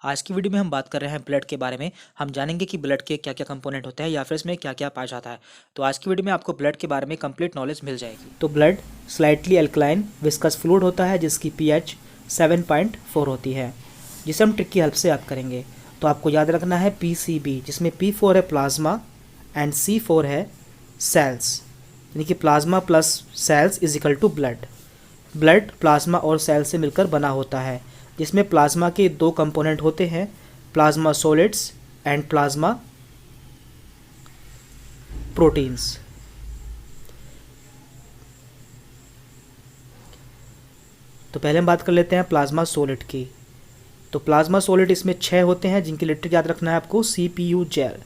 आज की वीडियो में हम बात कर रहे हैं ब्लड के बारे में। हम जानेंगे कि ब्लड के क्या क्या कंपोनेंट होते हैं या फिर इसमें क्या क्या पाया जाता है। तो आज की वीडियो में आपको ब्लड के बारे में कंप्लीट नॉलेज मिल जाएगी। तो blood slightly alkaline viscous fluid होता है जिसकी pH 7.4 होती है, जिसे हम ट्रिक की हेल्प से याद करेंगे। तो आपको याद रखना है PCB, जिसमें P4 है प्लाज्मा एंड C4 है सेल्स, यानी कि plasma plus cells is equal to blood. Blood plasma और सेल से मिलकर बना होता है, जिसमें प्लाज्मा के दो कंपोनेंट होते हैं, plasma solids and plasma proteins. तो पहले हम बात कर लेते हैं प्लाज्मा सॉलिड की। तो प्लाज्मा सॉलिड इसमें 6 होते हैं, जिनकी इलेक्ट्रिक याद रखना है आपको CPU जेल,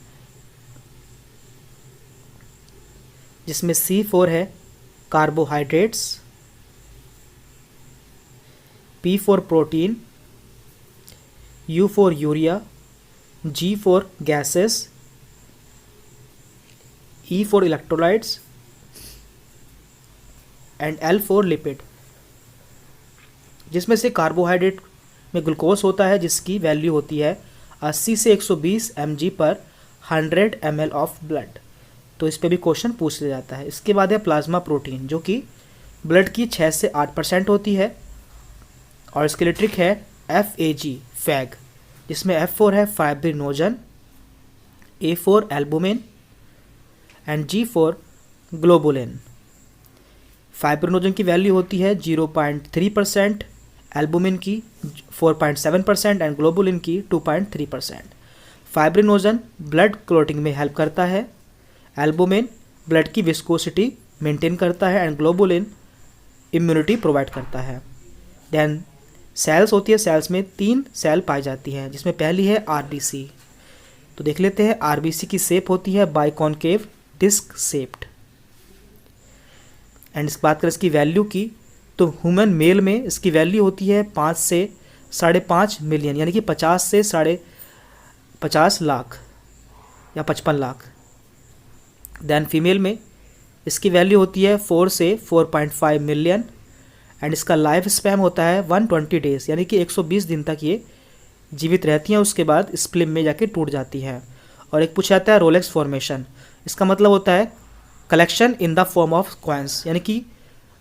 जिसमें C4 है carbohydrates, P4 protein, U4 urea, G4 gases, E4 electrolytes and L4 lipid. जिसमें से कार्बोहाइड्रेट में ग्लूकोज होता है, जिसकी वैल्यू होती है 80 से 120 mg पर 100 ml ऑफ ब्लड। तो इस पे भी क्वेश्चन पूछ लिया जाता है। इसके बाद है प्लाज्मा प्रोटीन, जो कि ब्लड की 6 से 8% होती है, और इसकी इलेक्ट्रिक है FAG फैग, जिसमें F4 है fibrinogen, A4 albumin and G4 globulin. Fibrinogen की वैल्यू होती है 0.3%, एल्बुमिन की 4.7% एंड ग्लोबुलिन की 2.3%। फाइब्रिनोजन ब्लड क्लॉटिंग में हेल्प करता है, एल्बुमिन ब्लड की विस्कोसिटी मेंटेन करता है एंड ग्लोबुलिन इम्यूनिटी प्रोवाइड करता है। देन सेल्स होती है, सेल्स में 3 सेल पाई जाती हैं, जिसमें पहली है RBC। तो देख लेते हैं, RBC की शेप होती है बाइकॉनकेव डिस्क शेप्ड। एंड इस बात करें इसकी वैल्यू की, तो ह्यूमन मेल में इसकी वैल्यू होती है 5 से 5.5 मिलियन, यानी कि 50 से 50 लाख या 55 लाख। देन फीमेल में इसकी वैल्यू होती है 4 से 4.5 मिलियन एंड इसका लाइफ स्पैन होता है 120 डेज, यानी कि 120 दिन तक ये जीवित रहती हैं, उसके बाद स्प्लिम में जाके टूट जाती है। और एक पूछा जाता है रोलेक्स फॉर्मेशन, इसका मतलब होता है collection in the form of coins, यानी कि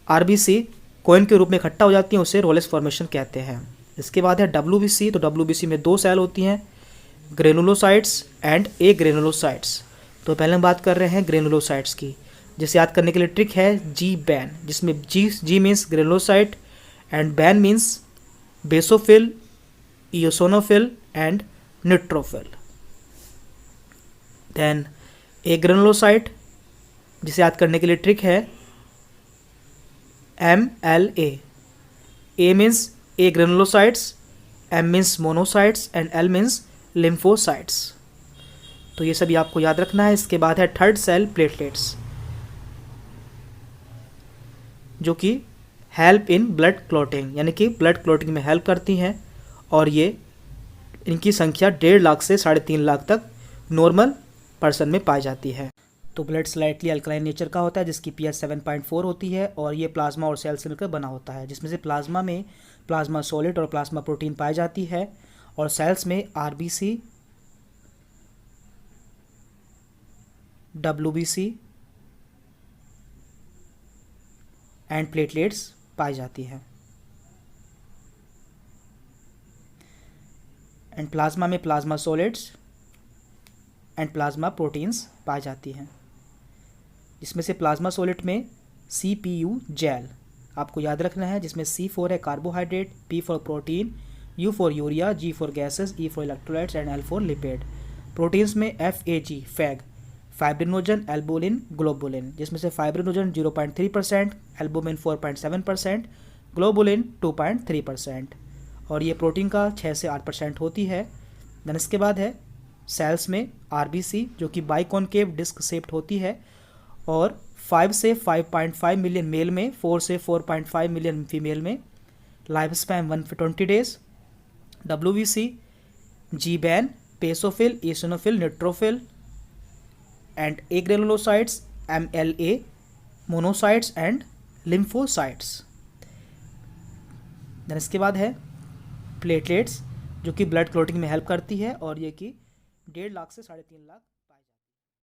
RBC कॉइन के रूप में इकट्ठा हो जाती हैं, उसे रोलेक्स फॉर्मेशन कहते हैं। इसके बाद है WBC। तो WBC में 2 सेल होती हैं, ग्रेनुलोसाइट्स एंड ए ग्रेनुलोसाइट्स। तो पहले हम बात कर रहे हैं ग्रेनुलोसाइट्स की, जिसे याद करने के लिए ट्रिक है G-बैन, जिसमें G means granulocyte and BEN means basophil, eosinophil and neutrophil. Then agranulocyte, जिसे याद करने के लिए ट्रिक है MLA। A means agranulocytes, M means monocytes and L means lymphocytes. तो ये सभी आपको याद रखना है। इसके बाद है थर्ड सेल प्लेटलेट्स, जो कि हेल्प इन ब्लड क्लॉटिंग, यानी कि ब्लड क्लॉटिंग में हेल्प करती हैं, और ये इनकी संख्या 1.5 लाख से 3.5 लाख तक नॉर्मल पर्सन में पाई जाती है। तो ब्लड स्लाइटली अल्कलाइन नेचर का होता है, जिसकी pH 7.4 होती है, और ये प्लाज्मा और सेल से मिलकर बना होता है, जिसमें से प्लाज्मा में प्लाज्मा सॉलिड और प्लाज्मा प्रोटीन पाई जाती है, और सेल्स में RBC, WBC एंड प्लेटलेट्स पाई जाती है। एंड प्लाज्मा में plasma solids and plasma proteins पाई जाती हैं, जिसमें से प्लाज्मा सॉलिड में CPU जेल आपको याद रखना है, जिसमें C4 है carbohydrate, P4 protein, U4 urea, G4 gases, E4 electrolytes and L4 lipid. Proteins में FAG फैग, फाइब्रिनोजन, एल्बुमिन, ग्लोबुलिन, जिसमें से फाइब्रिनोजन 0.3%, एल्बुमिन 4.7%, ग्लोबुलिन 2.3%, और ये प्रोटीन का 6 से 8% होती है। देन इसके बाद है सेल्स में RBC, जो कि बाइकॉनकेव डिस्क शेप्ड होती है, और 5 से 5.5 मिलियन मेल में, 4 से 4.5 मिलियन फीमेल में, लाइफ स्पैन 120 डेज। WBC G-बैन, basophil, eosinophil, neutrophil and agranulocytes, MLA monocytes and lymphocytes. Then इसके बाद है प्लेटलेट्स, जो कि ब्लड क्लॉटिंग में हेल्प करती है, और ये कि 1.5 लाख से 3.5 लाख